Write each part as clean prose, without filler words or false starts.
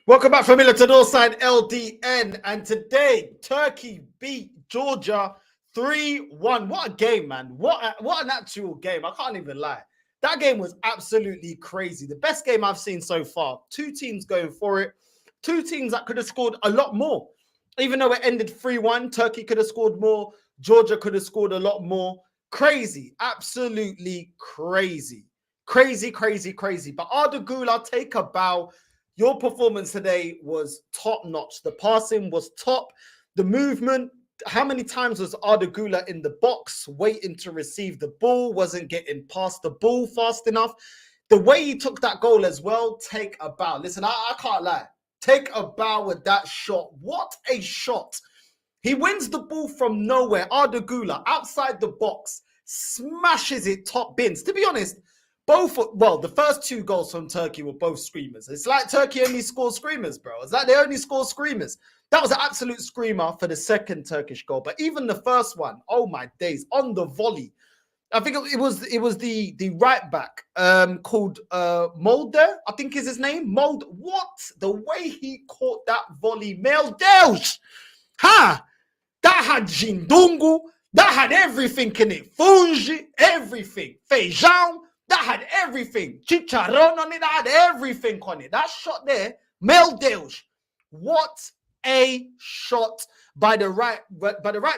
Welcome back, familiar to Northside LDN. And today, Turkey beat Georgia 3-1. What a game, man. What an actual game. I can't even lie. That game was absolutely crazy. The best game I've seen so far. Two teams going for it. Two teams that could have scored a lot more. Even though it ended 3-1, Turkey could have scored more. Georgia could have scored a lot more. Crazy. Absolutely crazy. Crazy. But Arda, Guler, take a bow. Your performance today was top-notch. The passing was top. The movement, how many times was Arda Guler in the box waiting to receive the ball, wasn't getting past the ball fast enough? The way he took that goal as well, take a bow. Listen, I can't lie. Take a bow with that shot. What a shot. He wins the ball from nowhere. Arda Guler, outside the box, smashes it top bins. To be honest, the first two goals from Turkey were both screamers. It's like Turkey only scores screamers, bro. It's like they only score screamers. That was an absolute screamer for the second Turkish goal. But even the first one, oh my days, on the volley. I think it was the right back called Mulder, I think is his name. Mold. What? The way he caught that volley, Deus. Ha! That had Jindungu. That had everything in it. Fungi, everything. Feijão. That had everything. Chicharron on it. That had everything on it. That shot there, Deus. What a shot by the right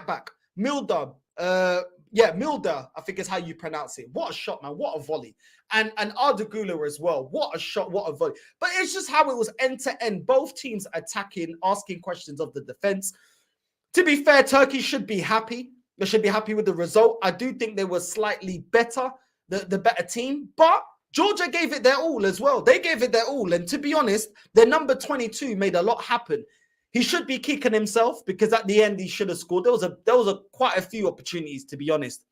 back, Milder. Milder, I think is how you pronounce it. What a shot, man. What a volley. And Arda Guler as well. What a shot, what a volley. But it's just how it was end to end. Both teams attacking, asking questions of the defense. To be fair, Turkey should be happy. They should be happy with the result. I do think they were slightly better. The better team, but Georgia gave it their all as well. They gave it their all, and to be honest, their number 22 made a lot happen. He should be kicking himself because at the end he should have scored. There was quite a few opportunities, to be honest.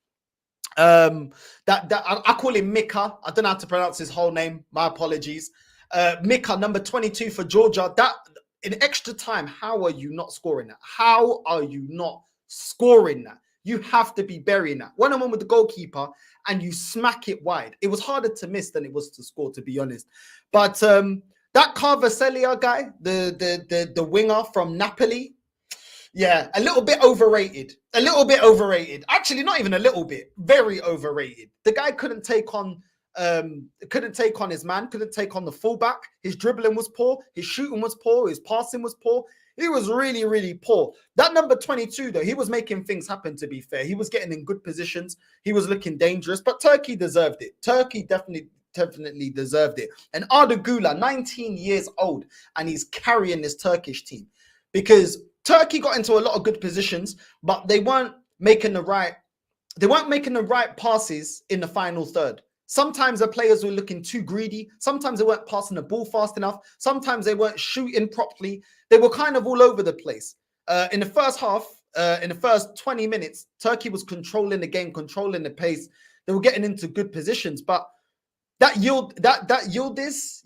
I call him Mika. I don't know how to pronounce his whole name. My apologies. Mika, number 22 for Georgia. That in extra time, how are you not scoring that? How are you not scoring that? You have to be burying that. One-on-one with the goalkeeper, and you smack it wide. It was harder to miss than it was to score, to be honest. But that Carvacelia guy, the winger from Napoli, yeah, a little bit overrated. A little bit overrated. Actually, not even a little bit. Very overrated. The guy couldn't take on his man, couldn't take on the fullback. His dribbling was poor. His shooting was poor. His passing was poor. He was really poor. That number 22, though, he was making things happen, to be fair. He was getting in good positions. He was looking dangerous, but Turkey deserved it. Turkey definitely deserved it. And Arda Guler, 19 years old, and he's carrying this Turkish team because Turkey got into a lot of good positions, but they weren't making the right passes in the final third. Sometimes the players were looking too greedy. Sometimes they weren't passing the ball fast enough. Sometimes they weren't shooting properly. They were kind of all over the place. In the first half, in the first 20 minutes, Turkey was controlling the game, controlling the pace. They were getting into good positions. But that Yildiz,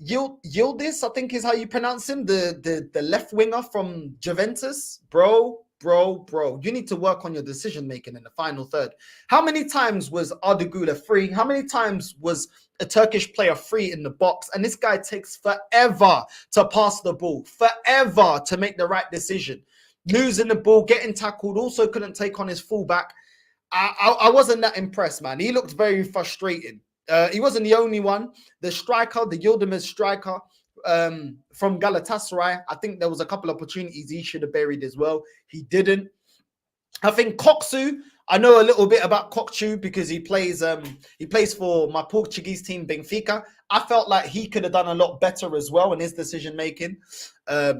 I think is how you pronounce him, the left winger from Juventus, bro. You need to work on your decision making in the final third. How many times was Arda Guler free? How many times was a Turkish player free in the box? And this guy takes forever to pass the ball, forever to make the right decision. Losing the ball, getting tackled, also couldn't take on his fullback. I wasn't that impressed, man. He looked very frustrating. He wasn't the only one. The striker, the Yildiz striker, from Galatasaray, I think there was a couple of opportunities he should have buried as well. He didn't. I think Koksu, I know a little bit about Koksu because he plays for my Portuguese team Benfica. I felt like he could have done a lot better as well in his decision making. I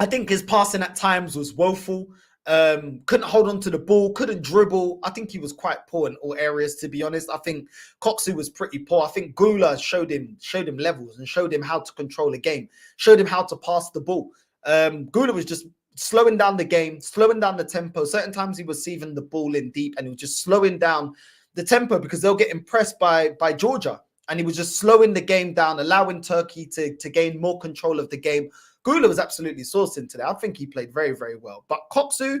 think his passing at times was woeful. Couldn't hold on to the ball, couldn't dribble. I think he was quite poor in all areas, to be honest. I think Koksu was pretty poor. I think Guler showed him levels and showed him how to control a game, showed him how to pass the ball. Guler was just slowing down the game, slowing down the tempo. Certain times he was receiving the ball in deep and he was just slowing down the tempo because they'll get impressed by Georgia. And he was just slowing the game down, allowing Turkey to gain more control of the game. Guler was absolutely sourcing today. I think he played very well. But Koksu,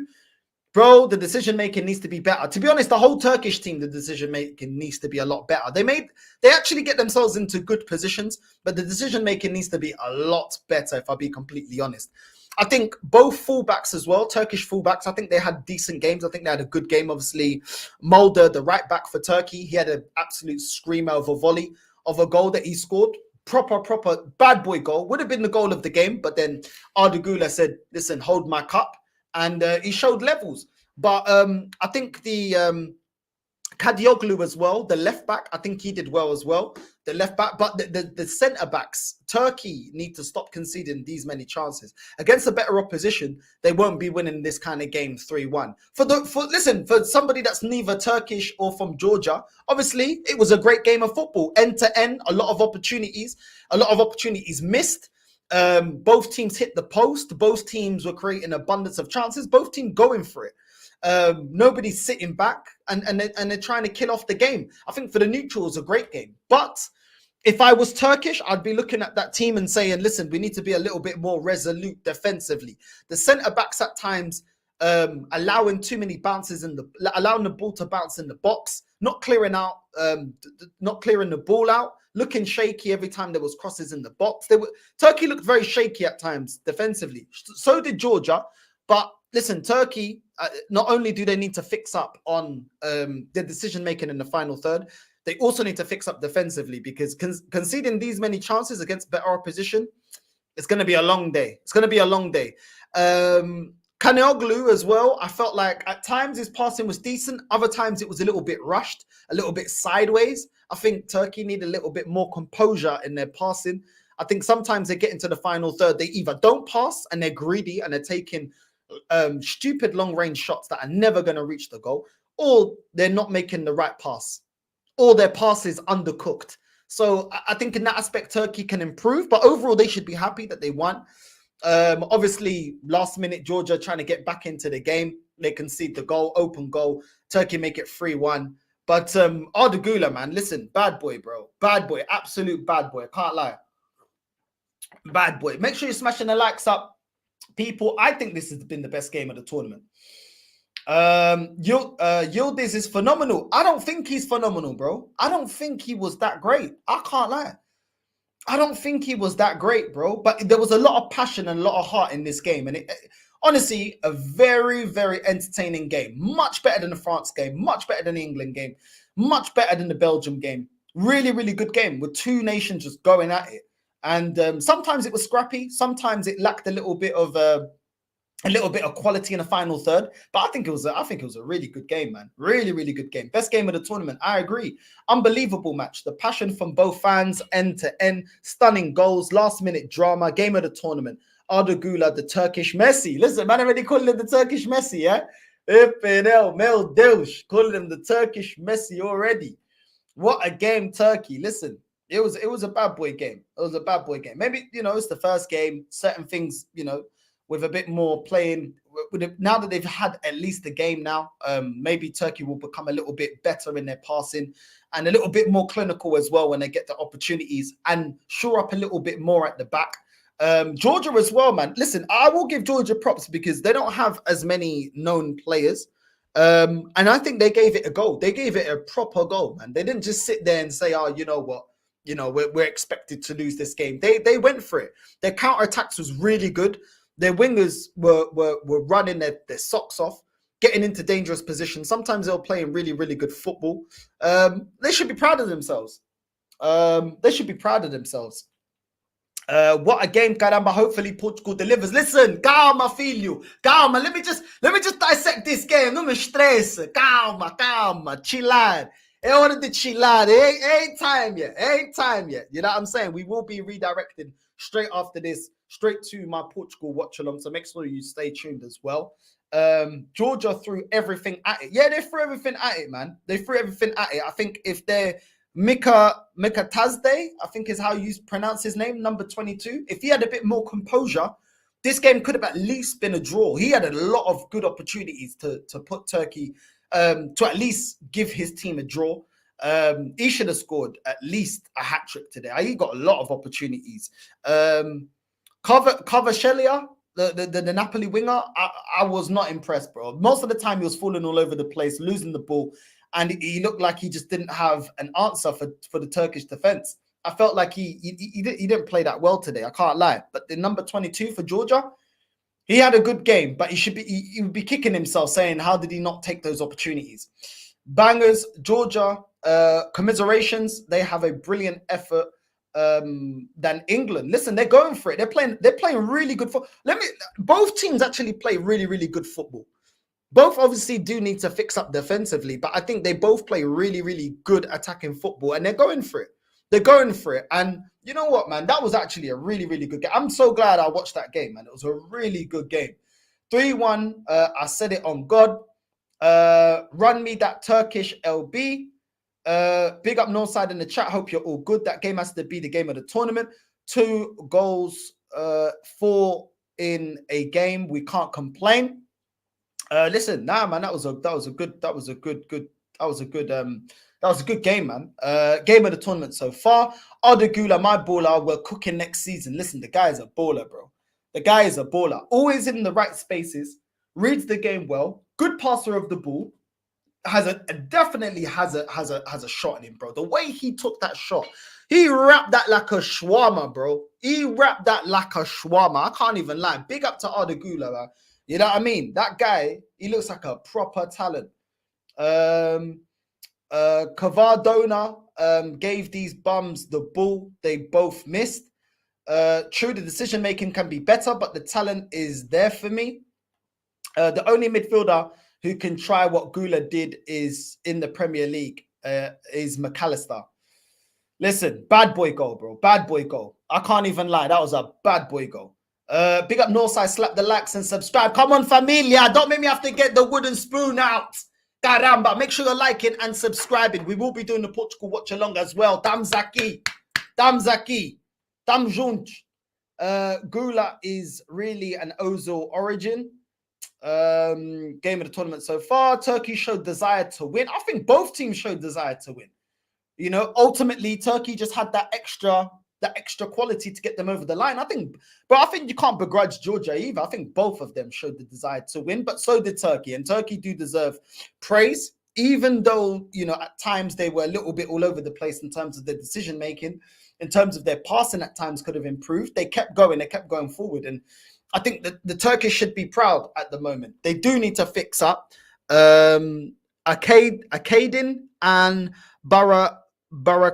bro, the decision making needs to be better. To be honest, the whole Turkish team, the decision making needs to be a lot better. They actually get themselves into good positions, but the decision making needs to be a lot better, if I'll be completely honest. I think both fullbacks as well, Turkish fullbacks, I think they had decent games. I think they had a good game. Obviously, Mulder, the right back for Turkey, he had an absolute screamer of a volley of a goal that he scored. Proper bad boy goal. Would have been the goal of the game, but then Arda Guler said, listen, hold my cup. And he showed levels. But I think the Kadioglu as well, the left back, I think he did well as well. The left back, but the centre backs, Turkey need to stop conceding these many chances. Against a better opposition, they won't be winning this kind of game 3-1. For somebody that's neither Turkish or from Georgia, obviously it was a great game of football, end to end, a lot of opportunities missed. Both teams hit the post. Both teams were creating abundance of chances. Both teams going for it. Nobody's sitting back and they're trying to kill off the game. I think for the neutrals, a great game. But if I was Turkish, I'd be looking at that team and saying, listen, we need to be a little bit more resolute defensively. The centre backs at times allowing too many bounces allowing the ball to bounce in the box, not clearing the ball out, looking shaky every time there was crosses in the box. Turkey looked very shaky at times defensively. So did Georgia. But listen, Turkey, not only do they need to fix up on their decision-making in the final third, they also need to fix up defensively, because conceding these many chances against better opposition, it's going to be a long day. It's going to be a long day. Kanioglu as well, I felt like at times his passing was decent. Other times it was a little bit rushed, a little bit sideways. I think Turkey need a little bit more composure in their passing. I think sometimes they get into the final third, they either don't pass and they're greedy and they're taking stupid long-range shots that are never going to reach the goal, or they're not making the right pass, or their pass is undercooked. So I think in that aspect, Turkey can improve, but overall they should be happy that they won. Obviously, last minute, Georgia trying to get back into the game. They concede the goal, open goal. Turkey make it 3-1. But Arda Güler, man, listen, bad boy, bro. Bad boy, absolute bad boy. Can't lie. Bad boy. Make sure you're smashing the likes up, people. I think this has been the best game of the tournament. Yildiz is phenomenal. I don't think he's phenomenal, bro. I don't think he was that great. I can't lie. I don't think he was that great, bro. But there was a lot of passion and a lot of heart in this game. And honestly, a very, very entertaining game. Much better than the France game. Much better than the England game. Much better than the Belgium game. Really, really good game with two nations just going at it. And sometimes it was scrappy. Sometimes it lacked a little bit of quality in the final third. But I think it was a really good game, man. Really, really good game. Best game of the tournament. I agree. Unbelievable match. The passion from both fans, end to end. Stunning goals. Last minute drama. Game of the tournament. Arda Güler, the Turkish Messi. Listen, man, already calling him the Turkish Messi, yeah? Meu Deus, calling him the Turkish Messi already. What a game, Turkey. Listen. It was a bad boy game. It was a bad boy game. Maybe, it's the first game. Certain things, with a bit more playing. Now that they've had at least a game now, maybe Turkey will become a little bit better in their passing and a little bit more clinical as well when they get the opportunities and shore up a little bit more at the back. Georgia as well, man. Listen, I will give Georgia props because they don't have as many known players. And I think they gave it a go. They gave it a proper go, man. They didn't just sit there and say, oh, you know what? We're expected to lose this game. They went for it. Their counter-attacks was really good. Their wingers were running their socks off, getting into dangerous positions. Sometimes they were playing really, really good football. They should be proud of themselves. They should be proud of themselves. What a game, caramba. Hopefully Portugal delivers. Listen, calma, filho. Calma. Let me just dissect this game. No me estresse. Calma. Chillar. I wanted to chill out. It ain't time yet. You know what I'm saying? We will be redirected straight after this, straight to my Portugal watch along. So make sure you stay tuned as well. Georgia threw everything at it. Yeah, they threw everything at it, man. They threw everything at it. I think if they're Mika Tazde, I think is how you pronounce his name, number 22. If he had a bit more composure, this game could have at least been a draw. He had a lot of good opportunities to put Turkey, to at least give his team a draw. He should have scored at least a hat trick today. He got a lot of opportunities. Kvaratskhelia, the Napoli winger, I was not impressed, bro. Most of the time he was falling all over the place, losing the ball, and he looked like he just didn't have an answer for the Turkish defense. I felt like he didn't play that well today. I can't lie. But the number 22 for Georgia, he had a good game, but he would be kicking himself, saying, "How did he not take those opportunities?" Bangers, Georgia. Commiserations. They have a brilliant effort than England. Listen, they're going for it. They're playing really good football. Both teams actually play really, really good football. Both obviously do need to fix up defensively, but I think they both play really, really good attacking football, and they're going for it. They're going for it. And you know what, man? That was actually a really, really good game. I'm so glad I watched that game, man. It was a really good game. 3-1. I said it on God. Run me that Turkish LB. Big up Northside in the chat. Hope you're all good. That game has to be the game of the tournament. 2 goals, 4 in a game. We can't complain. Listen, nah, man, that was a good game, man. Game of the tournament so far. Arda Guler, my baller. We're cooking next season. Listen, the guy is a baller, bro. The guy is a baller. Always in the right spaces. Reads the game well. Good passer of the ball. Definitely has a shot in him, bro. The way he took that shot, he wrapped that like a shawarma, bro. He wrapped that like a shawarma. I can't even lie. Big up to Arda Guler, man. You know what I mean? That guy, he looks like a proper talent. Cavardona gave these bums the ball. They both missed. True, the decision making can be better, but the talent is there for me. The only midfielder who can try what Guler did is in the Premier League is McAllister. Listen, bad boy goal, bro. Bad boy goal. I can't even lie. That was a bad boy goal. Big up Northside. Slap the likes and subscribe. Come on, familia. Don't make me have to get the wooden spoon out. Caramba. Make sure you're liking and subscribing. We will be doing the Portugal watch along as well. Dam Zaki. Dam Zaki. Dam Junj. Guler is really an Ozil origin. Game of the tournament so far. Turkey showed desire to win. I think both teams showed desire to win. You know, ultimately, Turkey just had that extra quality to get them over the line. I think you can't begrudge Georgia either. I think both of them showed the desire to win, but so did Turkey. And Turkey do deserve praise, even though, you know, at times they were a little bit all over the place in terms of their decision making, in terms of their passing at times could have improved. They kept going forward. And I think that the Turkish should be proud at the moment. They do need to fix up. Akadin and Baradasi,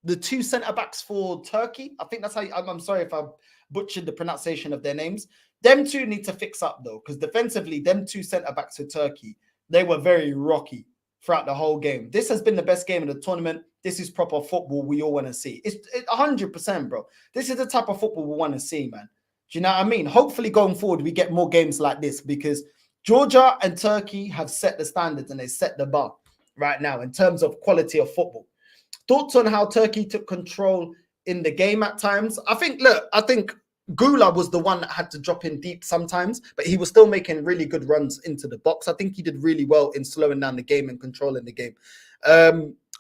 the 2 centre-backs for Turkey. I think that's how I'm sorry if I butchered the pronunciation of their names. Them two need to fix up, though, because defensively, them 2 centre-backs for Turkey, they were very rocky throughout the whole game. This has been the best game of the tournament. This is proper football we all want to see. It's 100%, bro. This is the type of football we want to see, man. Do you know what I mean? Hopefully, going forward, we get more games like this because Georgia and Turkey have set the standards and they set the bar right now in terms of quality of football. Thoughts on how Turkey took control in the game at times? I think Guler was the one that had to drop in deep sometimes, but he was still making really good runs into the box. I think he did really well in slowing down the game and controlling the game.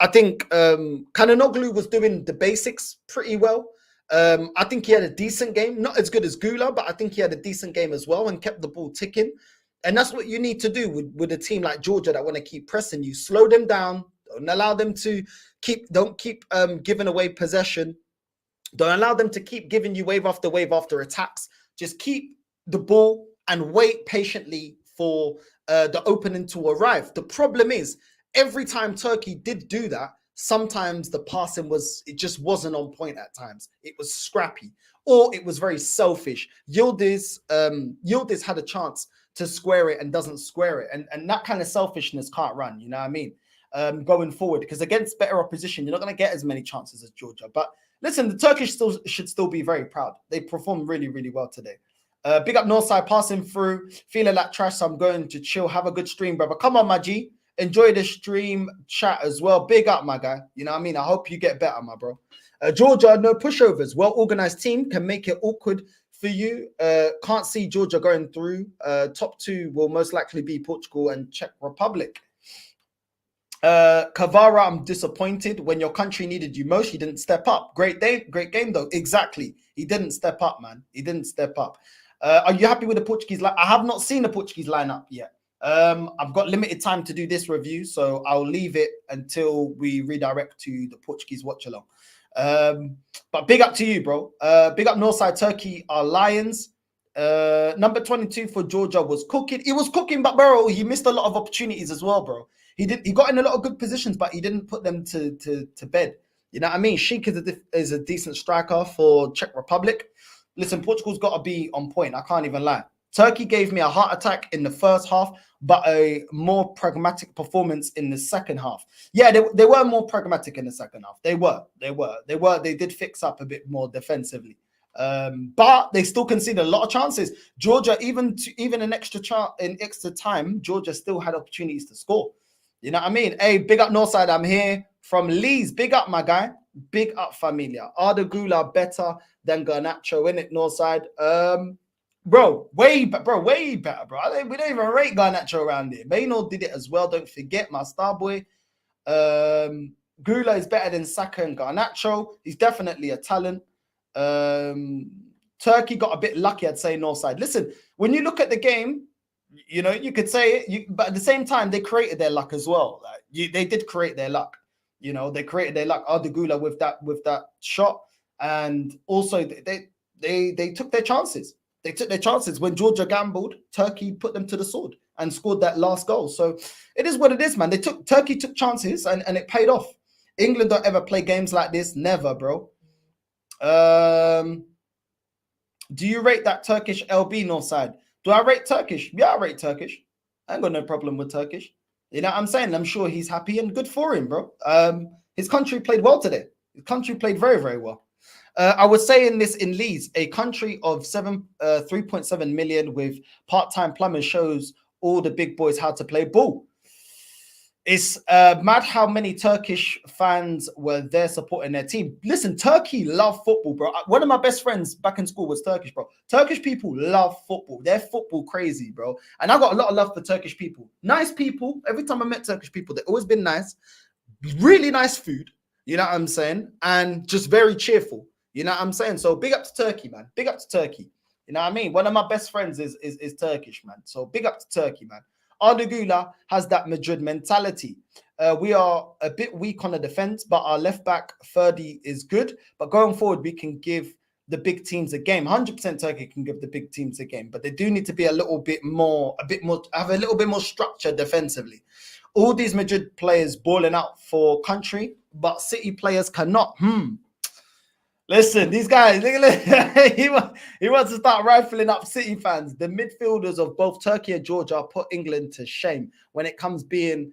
I think Kananoglu was doing the basics pretty well. I think he had a decent game, not as good as Guler, but I think he had a decent game as well and kept the ball ticking. And that's what you need to do with a team like Georgia that want to keep pressing you. Slow them down. Don't allow them to don't keep giving away possession. Don't allow them to keep giving you wave after attacks. Just keep the ball and wait patiently for the opening to arrive. The problem is, every time Turkey did do that, sometimes the passing just wasn't on point at times. It was scrappy or it was very selfish. Yildiz had a chance to square it and doesn't square it. And that kind of selfishness can't run, you know what I mean? Going forward, because against better opposition, you're not going to get as many chances as Georgia. But listen, the Turkish should still be very proud. They performed really, really well today. Big up Northside, passing through, feeling like trash, so I'm going to chill. Have a good stream, brother. Come on, my G. Enjoy the stream chat as well. Big up, my guy. You know what I mean? I hope you get better, my bro. Georgia, no pushovers. Well-organized team can make it awkward for you. Can't see Georgia going through. Top 2 will most likely be Portugal and Czech Republic. Kavara, I'm disappointed. When your country needed you most, you didn't step up. Great day, great game though. Exactly, he didn't step up, man. He didn't step up. Are you happy with the Portuguese line? I have not seen the Portuguese lineup yet. I've got limited time to do this review, so I'll leave it until we redirect to the Portuguese watch along. But big up to you, bro. Big up Northside Turkey, our Lions. Number 22 for Georgia was cooking. He was cooking, but bro, he missed a lot of opportunities as well, bro. He got in a lot of good positions, but he didn't put them to bed. You know what I mean? Sheik is a decent striker for Czech Republic. Listen, Portugal's got to be on point. I can't even lie. Turkey gave me a heart attack in the first half, but a more pragmatic performance in the second half. Yeah, they were more pragmatic in the second half. They did fix up a bit more defensively. But they still conceded a lot of chances. Georgia, even in extra time, Georgia still had opportunities to score. You know what I mean? Hey, big up Northside. I'm here from Leeds. Big up, my guy. Big up, familia. Arda Guler better than Garnacho in it, Northside. Bro, way better, bro. We don't even rate Garnacho around here. Maynard did it as well. Don't forget my star boy. Guler is better than Saka and Garnacho. He's definitely a talent. Turkey got a bit lucky, I'd say, Northside. Listen, when you look at the game, you know, you could say it, but at the same time, they created their luck as well. Like, they did create their luck. You know, they created their luck. Arda Guler with that shot, and also they took their chances. They took their chances. When Georgia gambled, Turkey put them to the sword and scored that last goal. So it is what it is, man. Turkey took chances and it paid off. England don't ever play games like this. Never, bro. Do you rate that Turkish LB Northside? Do I rate Turkish? Yeah, I rate Turkish. I ain't got no problem with Turkish. You know what I'm saying? I'm sure he's happy and good for him, bro. His country played well today. His country played very, very well. I was saying this in Leeds, a country of 3.7 million with part-time plumbers shows all the big boys how to play ball. It's mad how many Turkish fans were there supporting their team. Listen, Turkey love football, bro. One of my best friends back in school was Turkish, bro. Turkish people love football. They're football crazy, bro. And I got a lot of love for Turkish people. Nice people. Every time I met Turkish people, they've always been nice. Really nice food. You know what I'm saying? And just very cheerful. You know what I'm saying? So big up to Turkey, man. Big up to Turkey. You know what I mean? One of my best friends is Turkish, man. So big up to Turkey, man. Arda Guler has that Madrid mentality. We are a bit weak on the defense, but our left back, Ferdi, is good. But going forward, we can give the big teams a game. 100% Turkey can give the big teams a game, but they do need to be have a little bit more structure defensively. All these Madrid players balling out for country, but City players cannot. Listen, these guys, he wants to start rifling up City fans. The midfielders of both Turkey and Georgia put England to shame when it comes being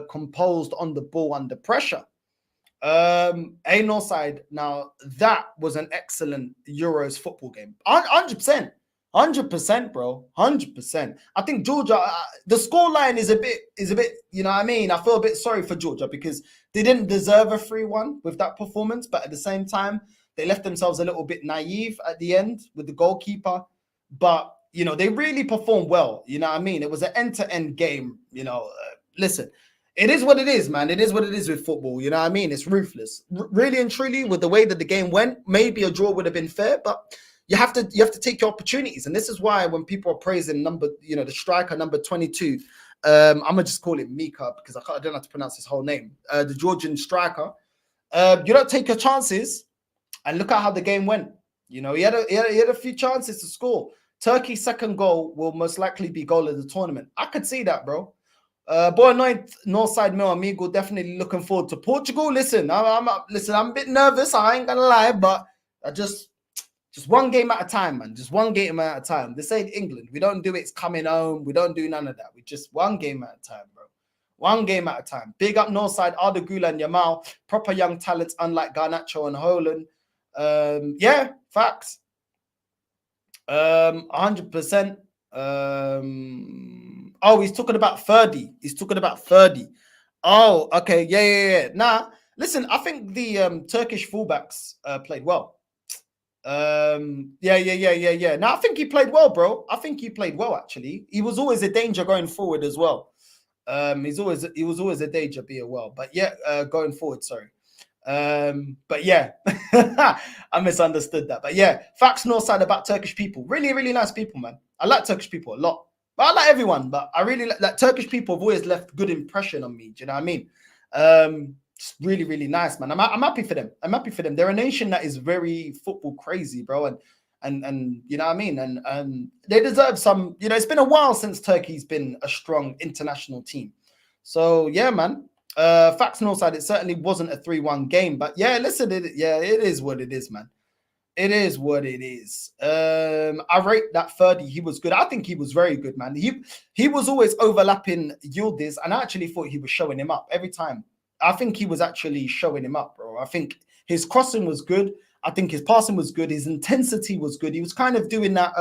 composed on the ball under pressure. Northside, now that was an excellent Euros football game. 100%. 100%, bro. 100%. I think Georgia, the scoreline is a bit, you know what I mean? I feel a bit sorry for Georgia because they didn't deserve a 3-1 with that performance, but at the same time, they left themselves a little bit naive at the end with the goalkeeper. But, you know, they really performed well. You know what I mean? It was an end-to-end game. You know, listen, it is what it is, man. It is what it is with football. You know what I mean? It's ruthless. Really and truly, with the way that the game went, maybe a draw would have bhave been fair, but you have to take your opportunities. And this is why when people are praising the striker number 22, I'm going to just call it Mika because I don't know how to pronounce his whole name. The Georgian striker. You don't take your chances. And look at how the game went. You know, he had a few chances to score. Turkey's second goal will most likely be goal of the tournament. I could see that, bro. Boy, Northside Mil Amigo, definitely looking forward to Portugal. Listen, I'm a bit nervous. I ain't gonna lie, but I just one game at a time, man. Just one game at a time. This ain't England. We don't do it's coming home. We don't do none of that. We just one game at a time, bro. One game at a time. Big up Northside, Arda Guler and Yamal. Proper young talents, unlike Garnacho and Haaland. Yeah, facts. 100%. Oh, he's talking about Ferdi. Oh, okay. Yeah. Nah, listen, I think the Turkish fullbacks played well. Yeah. Now I think he played well, bro. I think he played well, actually. He was always a danger going forward as well. He was always a danger be a well. But yeah, going forward, sorry. But yeah, I misunderstood that. But yeah, facts Northside about Turkish people. Really, really nice people, man. I like Turkish people a lot. But I like everyone, but I really like Turkish people have always left good impression on me. Do you know what I mean? It's really, really nice, man. I'm happy for them. I'm happy for them. They're a nation that is very football crazy, bro. And you know what I mean? And they deserve some, you know, it's been a while since Turkey's been a strong international team. So yeah, man. Facts Northside, it certainly wasn't a 3-1 game, but yeah, listen, it is what it is, man. It is what it is. I rate that 30. He was good. I think he was very good, man. He was always overlapping Yildiz, and I actually thought he was showing him up every time. I think he was actually showing him up, bro. I think his crossing was good. I think his passing was good. His intensity was good. He was kind of doing that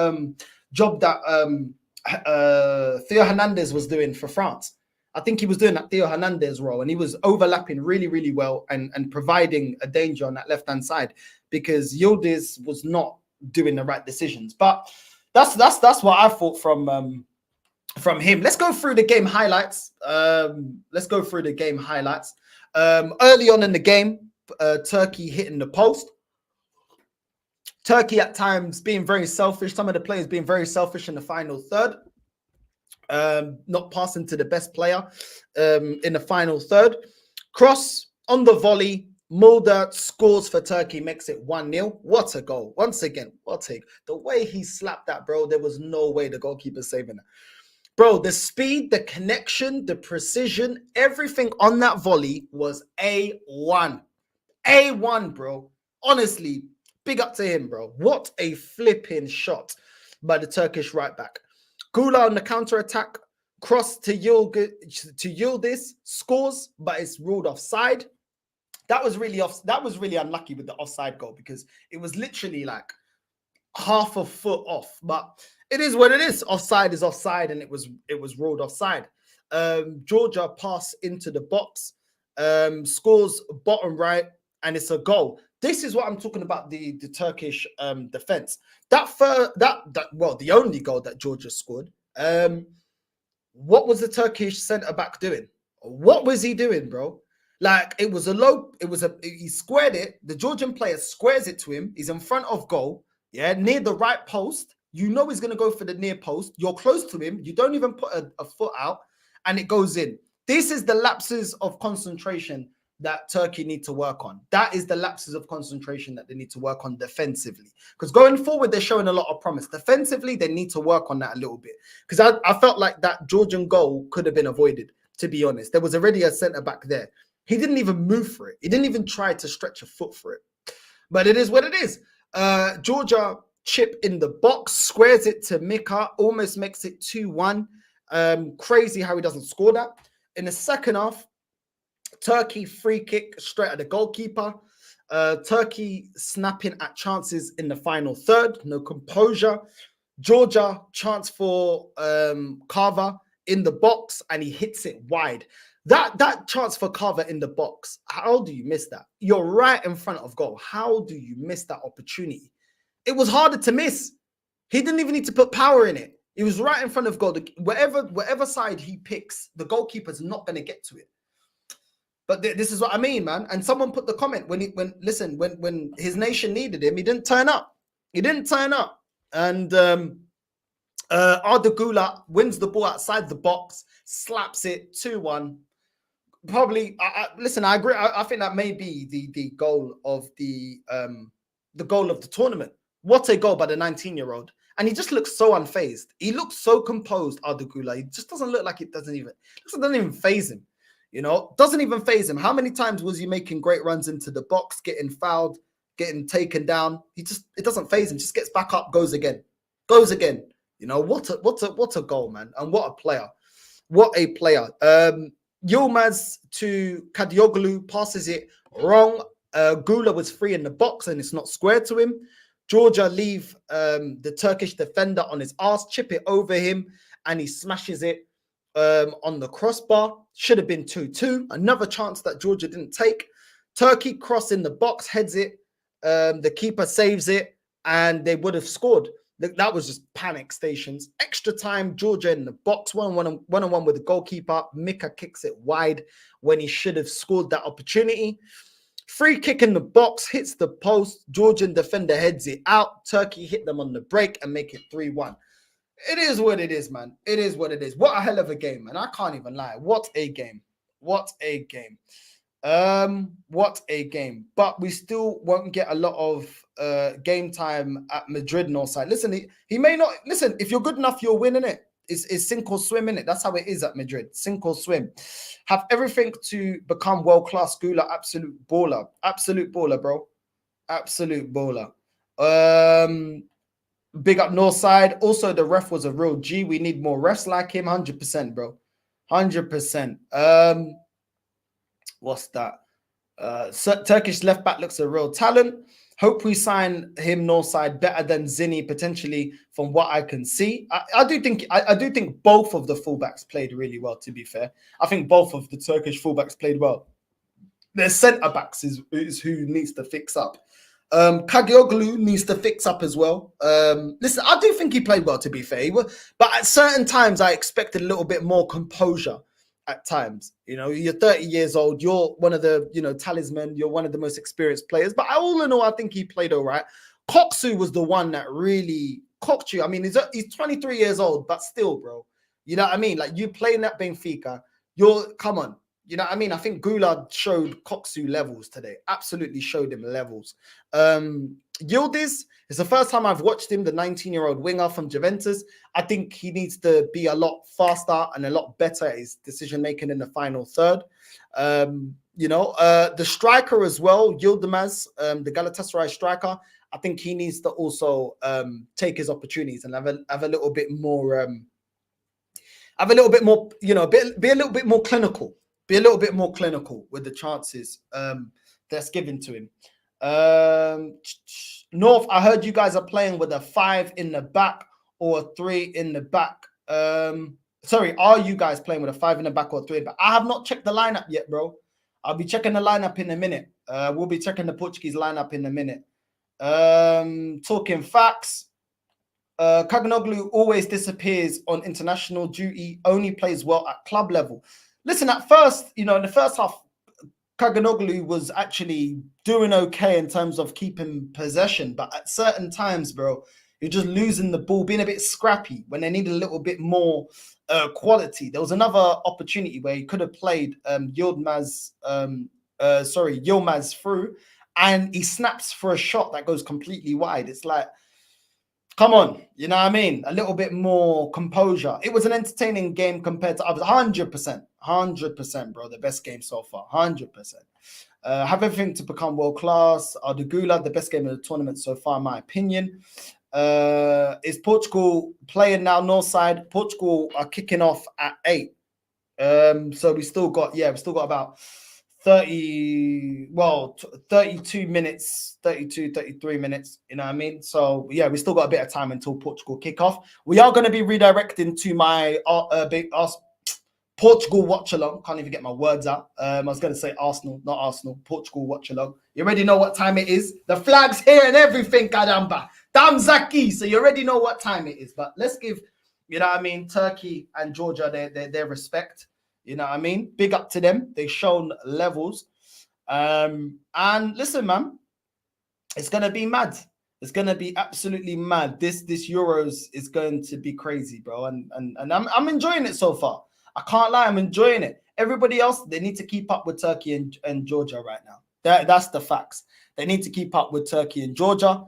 job that Theo Hernandez was doing for France. I think he was doing that Theo Hernandez role, and he was overlapping really, really well and providing a danger on that left-hand side because Yildiz was not doing the right decisions. But that's what I thought from him. Let's go through the game highlights. Early on in the game, Turkey hitting the post. Turkey at times being very selfish. Some of the players being very selfish in the final third. Not passing to the best player in the final third. Cross on the volley. Mulder scores for Turkey, makes it 1-0. What a goal. Once again, the way he slapped that, bro, there was no way the goalkeeper saving it. Bro, the speed, the connection, the precision, everything on that volley was A1. A1, bro. Honestly, big up to him, bro. What a flipping shot by the Turkish right back. Guler on the counter-attack, cross to Yildiz, scores, but it's ruled offside. That was really unlucky with the offside goal because it was literally like half a foot off. But it is what it is. Offside is offside, and it was ruled offside. Georgia pass into the box, scores bottom right, and it's a goal. This is what I'm talking about, the Turkish defense. The only goal that Georgia scored. What was the Turkish centre back doing? What was he doing, bro? Like he squared it. The Georgian player squares it to him. He's in front of goal, yeah, near the right post. You know he's gonna go for the near post. You're close to him. You don't even put a foot out, and it goes in. This is the lapses of concentration that Turkey need to work on. That is the lapses of concentration that they need to work on defensively. Because going forward, they're showing a lot of promise. Defensively, they need to work on that a little bit. Because I felt like that Georgian goal could have been avoided, to be honest. There was already a centre-back there. He didn't even move for it. He didn't even try to stretch a foot for it. But it is what it is. Georgia chip in the box, squares it to Mika, almost makes it 2-1. Crazy how he doesn't score that. In the second half, Turkey free kick straight at the goalkeeper. Turkey snapping at chances in the final third. No composure. Georgia chance for Carver in the box, and he hits it wide. That chance for Carver in the box, how do you miss that? You're right in front of goal. How do you miss that opportunity? It was harder to miss. He didn't even need to put power in it. He was right in front of goal. Whatever side he picks, the goalkeeper's not going to get to it. But this is what I mean, man. And someone put the comment when his nation needed him, he didn't turn up. And Arda Guler wins the ball outside the box, slaps it 2-1. Probably, I agree. I think that may be the goal of the tournament. What a goal by the 19-year-old. And he just looks so unfazed. He looks so composed, Arda Guler. He just doesn't look like it doesn't even faze him. You know, doesn't even faze him. How many times was he making great runs into the box, getting fouled, getting taken down? It doesn't faze him. Just gets back up, goes again. You know, what a goal, man. And what a player. Yilmaz to Kadioglu, passes it wrong. Guler was free in the box and it's not squared to him. Georgia leave the Turkish defender on his ass, chip it over him, and he smashes it on the crossbar. Should have been 2-2. Another chance that Georgia didn't take. Turkey cross in the box, heads it. The keeper saves it, and they would have scored. That was just panic stations. Extra time, Georgia in the box, one-on-one with the goalkeeper. Mika kicks it wide when he should have scored that opportunity. Free kick in the box, hits the post. Georgian defender heads it out. Turkey hit them on the break and make it 3-1. It is what it is, man. It is what it is. What a hell of a game, man. I can't even lie. What a game. What a game. What a game. But we still won't get a lot of game time at Madrid Northside. Listen, he may not listen. If you're good enough, you're winning it. It's sink or swim in it. That's how it is at Madrid. Sink or swim. Have everything to become world class. Guler, absolute baller, bro. Absolute baller. Big up Northside. Also, the ref was a real G. We need more refs like him. 100%, bro. 100%. What's that? Turkish left back looks a real talent. Hope we sign him Northside better than Zinni potentially, from what I can see. I do think both of the fullbacks played really well. To be fair, I think both of the Turkish fullbacks played well. Their centre backs is who needs to fix up. Kagioglu needs to fix up as well. Listen, I do think he played well. To be fair, but at certain times I expected a little bit more composure. At times, you know, you're 30 years old, you're one of the, you know, talisman, you're one of the most experienced players, but all in all, I think he played all right. Koksu was the one that really cocked you. I mean, he's 23 years old, but still, bro, you know what I mean? Like, you playing at Benfica, come on, you know what I mean? I think Guler showed Koksu levels today, absolutely showed him levels. Yildiz, it's the first time I've watched him, the 19-year-old winger from Juventus. I think he needs to be a lot faster and a lot better at his decision-making in the final third. You know, the striker as well, Yildiz, the Galatasaray striker, I think he needs to also take his opportunities and have a little bit more, you know, be a little bit more clinical. Be a little bit more clinical with the chances that's given to him. North, I heard you guys are playing with a 5 in the back or a 3 in the back. Sorry, are you guys playing with a 5 in the back or a 3 in the back? I have not checked the lineup yet, bro. I'll be checking the lineup in a minute. We'll be checking the Portuguese lineup in a minute. Talking facts. Kaganoglu always disappears on international duty, only plays well at club level. Listen, at first, you know, in the first half, Kaganoglu was actually doing okay in terms of keeping possession, but at certain times, bro, you're just losing the ball, being a bit scrappy when they need a little bit more quality. There was another opportunity where he could have played Yilmaz through, and he snaps for a shot that goes completely wide. It's like, come on, you know what I mean? A little bit more composure. It was an entertaining game compared to others. 100%, bro. The best game so far. 100%. Have everything to become world class. Arda Guler, the best game of the tournament so far, in my opinion. Is Portugal playing now? Northside. Portugal are kicking off at 8. So we still got about 32 minutes, 33 minutes, you know what I mean? So yeah, we still got a bit of time until Portugal kick off. We are going to be redirecting to my Portugal watch along. Can't even get my words out. I was going to say Arsenal, not Arsenal. Portugal watch along. You already know what time it is. The flag's here and everything, Kadamba. Damzaki. So you already know what time it is. But let's give, you know what I mean, Turkey and Georgia their respect. You know what I mean? Big up to them. They've shown levels. And listen, man, it's going to be mad. It's going to be absolutely mad. This Euros is going to be crazy, bro. And I'm enjoying it so far. I can't lie. I'm enjoying it. Everybody else, they need to keep up with Turkey and Georgia right now. That's the facts. They need to keep up with Turkey and Georgia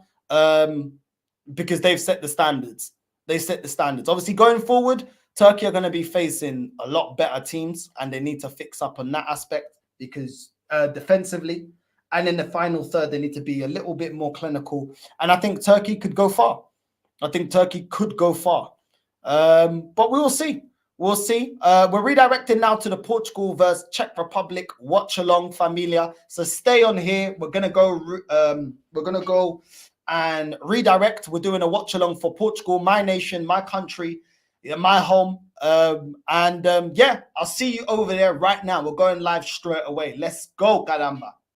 because they've set the standards. They set the standards. Obviously, going forward, Turkey are going to be facing a lot better teams, and they need to fix up on that aspect because defensively and in the final third, they need to be a little bit more clinical. And I think Turkey could go far. But we will see. We'll see. We're redirecting now to the Portugal versus Czech Republic watch along, familia. So stay on here. We're gonna go. And redirect. We're doing a watch along for Portugal, my nation, my country, my home. Yeah, I'll see you over there right now. We're going live straight away. Let's go, caramba.